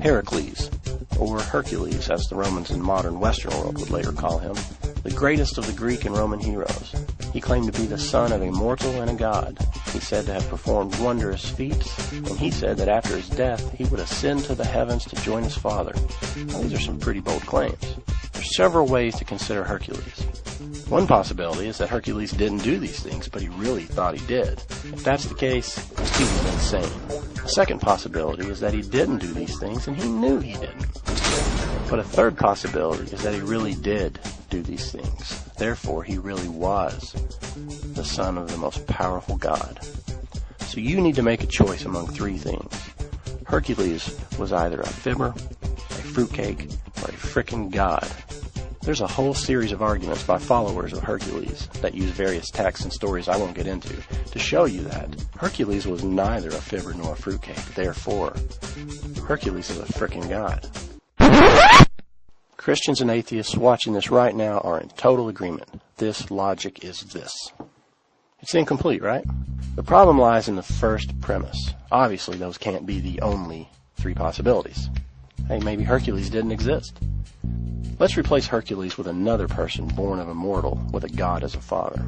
Heracles, or Hercules, as the Romans in modern Western world would later call him, the greatest of the Greek and Roman heroes. He claimed to be the son of a mortal and a god. He said to have performed wondrous feats, and he said that after his death, he would ascend to the heavens to join his father. Now, these are some pretty bold claims. There's several ways to consider Hercules. One possibility is that Hercules didn't do these things, but he really thought he did. If that's the case, he was insane. A second possibility is that he didn't do these things, and he knew he didn't. But a third possibility is that he really did do these things. Therefore, he really was the son of the most powerful god. So you need to make a choice among three things. Hercules was either a fibber, a fruitcake, or a frickin' god. There's a whole series of arguments by followers of Hercules that use various texts and stories I won't get into to show you that Hercules was neither a fibber nor a fruitcake. Therefore, Hercules is a frickin' god. Christians and atheists watching this right now are in total agreement. This logic is this. It's incomplete, right? The problem lies in the first premise. Obviously, those can't be the only three possibilities. Hey, maybe Hercules didn't exist. Let's replace Hercules with another person born of a mortal with a god as a father.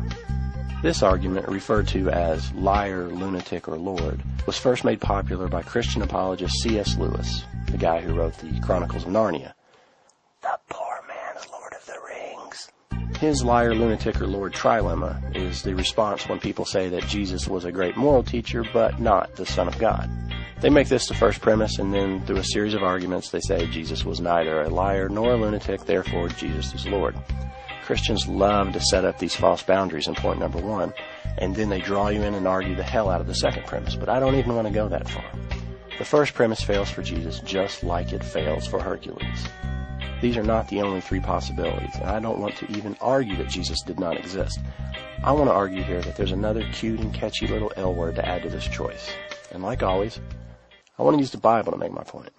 This argument, referred to as liar, lunatic, or lord, was first made popular by Christian apologist C.S. Lewis, the guy who wrote the Chronicles of Narnia. The poor man's Lord of the Rings. His liar, lunatic, or lord trilemma is the response when people say that Jesus was a great moral teacher, but not the Son of God. They make this the first premise, and then through a series of arguments, they say Jesus was neither a liar nor a lunatic, therefore Jesus is Lord. Christians love to set up these false boundaries in point number one, and then they draw you in and argue the hell out of the second premise, but I don't even want to go that far. The first premise fails for Jesus just like it fails for Hercules. These are not the only three possibilities, and I don't want to even argue that Jesus did not exist. I want to argue here that there's another cute and catchy little L word to add to this choice. And like always, I want to use the Bible to make my point.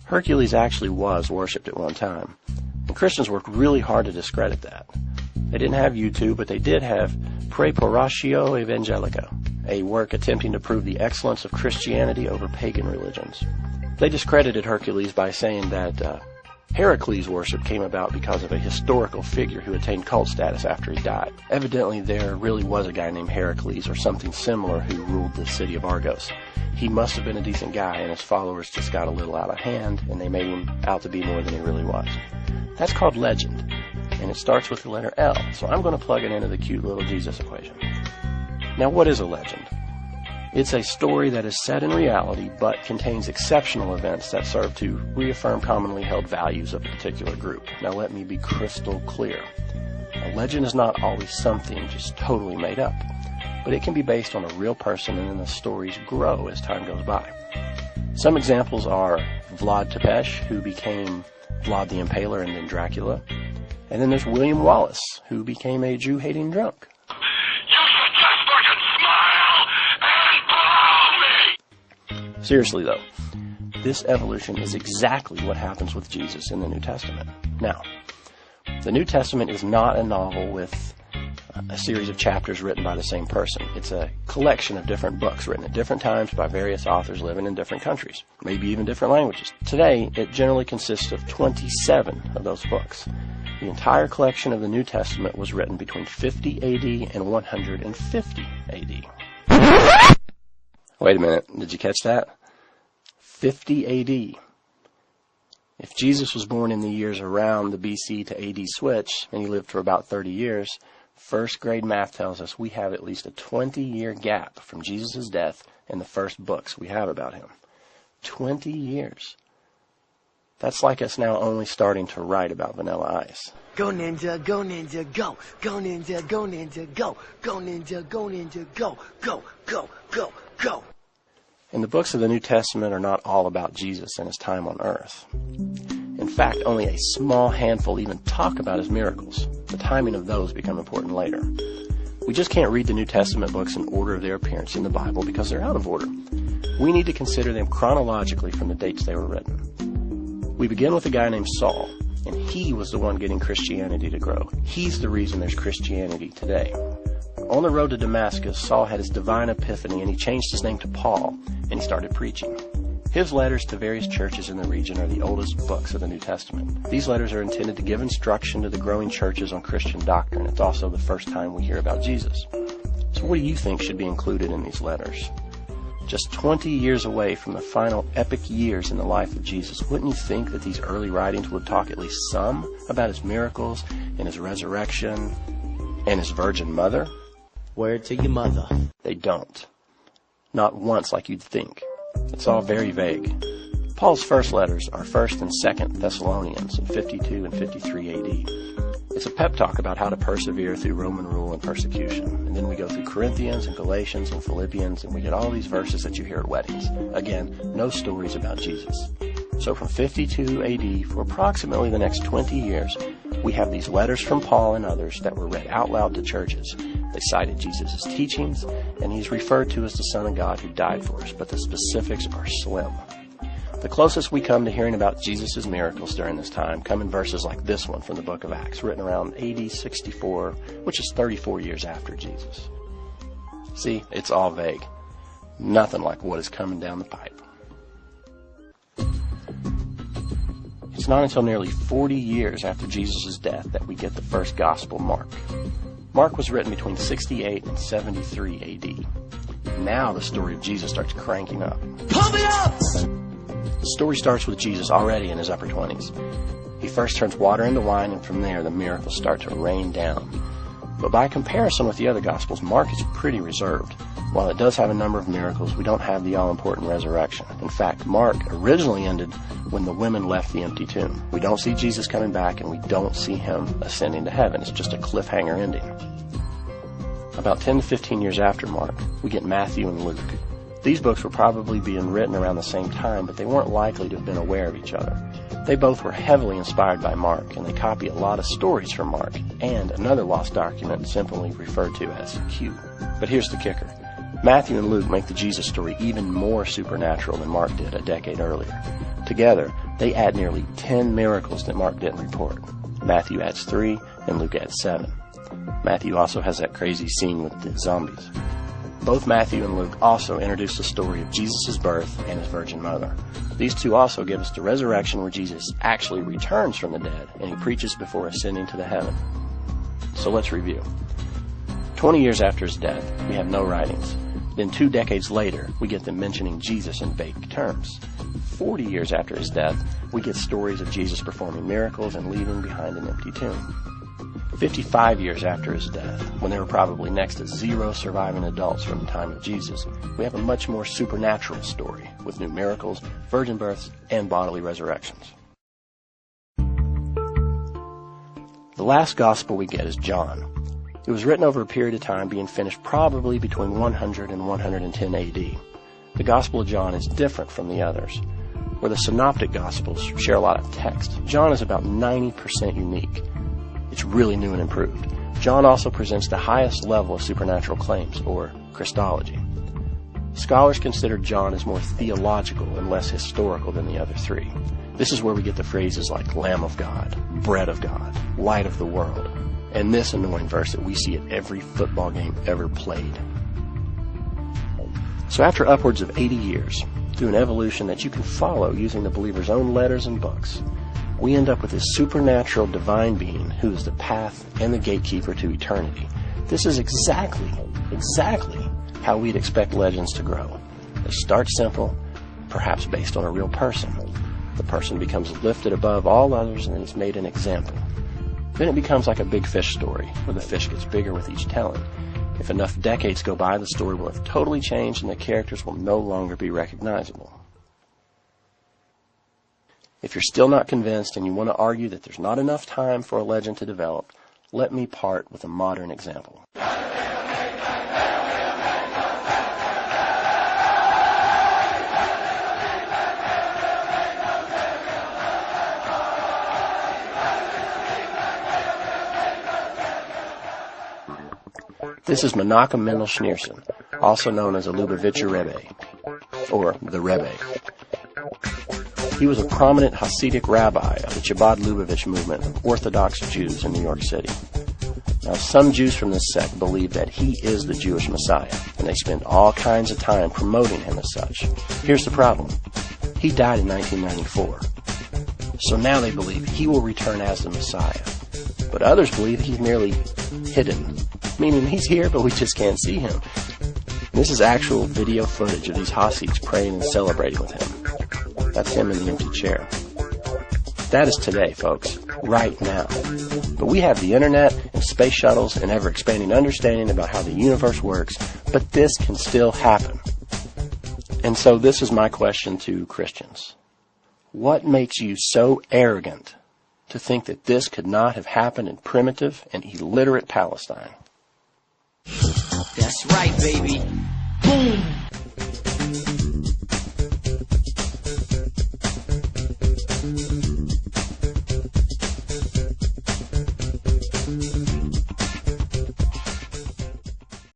Hercules actually was worshipped at one time, and Christians worked really hard to discredit that. They didn't have YouTube, but they did have Praeparatio Evangelica, a work attempting to prove the excellence of Christianity over pagan religions. They discredited Hercules by saying that Heracles worship came about because of a historical figure who attained cult status after he died. Evidently, there really was a guy named Heracles or something similar who ruled the city of Argos. He must have been a decent guy, and his followers just got a little out of hand, and they made him out to be more than he really was. That's called legend, and it starts with the letter L, so I'm going to plug it into the cute little Jesus equation. Now, what is a legend? It's a story that is set in reality, but contains exceptional events that serve to reaffirm commonly held values of a particular group. Now, let me be crystal clear. A legend is not always something just totally made up, but it can be based on a real person, and then the stories grow as time goes by. Some examples are Vlad Tepes, who became Vlad the Impaler and then Dracula. And then there's William Wallace, who became a Jew-hating drunk. Seriously, though, this evolution is exactly what happens with Jesus in the New Testament. Now, the New Testament is not a novel with a series of chapters written by the same person. It's a collection of different books written at different times by various authors living in different countries, maybe even different languages. Today, it generally consists of 27 of those books. The entire collection of the New Testament was written between 50 AD and 150 AD. Wait a minute, did you catch that? 50 AD. If Jesus was born in the years around the BC to AD switch, and he lived for about 30 years, first grade math tells us we have at least a 20-year gap from Jesus' death and the first books we have about him. 20 years. That's like us now only starting to write about Vanilla Ice. Go ninja, go ninja, go. Go ninja, go ninja, go. Go ninja, go ninja, go. Go, go, go, go. And the books of the New Testament are not all about Jesus and his time on earth. In fact, only a small handful even talk about his miracles. The timing of those become important later. We just can't read the New Testament books in order of their appearance in the Bible because they're out of order. We need to consider them chronologically from the dates they were written. We begin with a guy named Saul, and he was the one getting Christianity to grow. He's the reason there's Christianity today. On the road to Damascus, Saul had his divine epiphany, and he changed his name to Paul, and he started preaching. His letters to various churches in the region are the oldest books of the New Testament. These letters are intended to give instruction to the growing churches on Christian doctrine. It's also the first time we hear about Jesus. So what do you think should be included in these letters? Just 20 years away from the final epic years in the life of Jesus, wouldn't you think that these early writings would talk at least some about his miracles and his resurrection and his virgin mother? Word to your mother. They don't. Not once like you'd think. It's all very vague. Paul's first letters are 1st and 2nd Thessalonians in 52 and 53 AD. It's a pep talk about how to persevere through Roman rule and persecution. And then we go through Corinthians and Galatians and Philippians, and we get all these verses that you hear at weddings. Again, no stories about Jesus. So from 52 AD for approximately the next 20 years, we have these letters from Paul and others that were read out loud to churches. They cited Jesus' teachings, and he's referred to as the Son of God who died for us, but the specifics are slim. The closest we come to hearing about Jesus' miracles during this time come in verses like this one from the book of Acts, written around AD 64, which is 34 years after Jesus. See, it's all vague. Nothing like what is coming down the pipe. It's not until nearly 40 years after Jesus' death that we get the first gospel, Mark. Mark was written between 68 and 73 AD. Now the story of Jesus starts cranking up. Pump it up! The story starts with Jesus already in his upper 20s. He first turns water into wine, and from there the miracles start to rain down. But by comparison with the other Gospels, Mark is pretty reserved. While it does have a number of miracles, we don't have the all-important resurrection. In fact, Mark originally ended when the women left the empty tomb. We don't see Jesus coming back, and we don't see him ascending to heaven. It's just a cliffhanger ending. About 10 to 15 years after Mark, we get Matthew and Luke. These books were probably being written around the same time, but they weren't likely to have been aware of each other. They both were heavily inspired by Mark, and they copy a lot of stories from Mark, and another lost document simply referred to as Q. But here's the kicker. Matthew and Luke make the Jesus story even more supernatural than Mark did a decade earlier. Together, they add nearly 10 miracles that Mark didn't report. Matthew adds 3, and Luke adds 7. Matthew also has that crazy scene with the zombies. Both Matthew and Luke also introduce the story of Jesus' birth and his virgin mother. These two also give us the resurrection where Jesus actually returns from the dead and he preaches before ascending to the heaven. So let's review. 20 years after his death, we have no writings. Then 2 decades later, we get them mentioning Jesus in vague terms. 40 years after his death, we get stories of Jesus performing miracles and leaving behind an empty tomb. 55 years after his death, when there were probably next to 0 surviving adults from the time of Jesus, we have a much more supernatural story with new miracles, virgin births, and bodily resurrections. The last gospel we get is John. It was written over a period of time, being finished probably between 100 and 110 AD. The Gospel of John is different from the others. Where the synoptic Gospels share a lot of text, John is about 90% unique. It's really new and improved. John also presents the highest level of supernatural claims, or Christology. Scholars consider John as more theological and less historical than the other 3. This is where we get the phrases like Lamb of God, Bread of God, Light of the World, and this annoying verse that we see at every football game ever played. So after upwards of 80 years, through an evolution that you can follow using the believer's own letters and books, we end up with this supernatural divine being who is the path and the gatekeeper to eternity. This is exactly how we'd expect legends to grow. They start simple, perhaps based on a real person. The person becomes lifted above all others and is made an example. Then it becomes like a big fish story, where the fish gets bigger with each telling. If enough decades go by, the story will have totally changed and the characters will no longer be recognizable. If you're still not convinced and you want to argue that there's not enough time for a legend to develop, let me part with a modern example. This is Menachem Mendel Schneerson, also known as a Lubavitcher Rebbe, or the Rebbe. He was a prominent Hasidic rabbi of the Chabad Lubavitch movement of Orthodox Jews in New York City. Now, some Jews from this sect believe that he is the Jewish Messiah, and they spend all kinds of time promoting him as such. Here's the problem. He died in 1994. So now they believe he will return as the Messiah. But others believe he's merely hidden, meaning he's here, but we just can't see him. This is actual video footage of these Hasids praying and celebrating with him. That's him in the empty chair. That is today, folks, right now. But we have the internet and space shuttles and ever-expanding understanding about how the universe works, but this can still happen. And so this is my question to Christians. What makes you so arrogant to think that this could not have happened in primitive and illiterate Palestine? That's right, baby. Boom.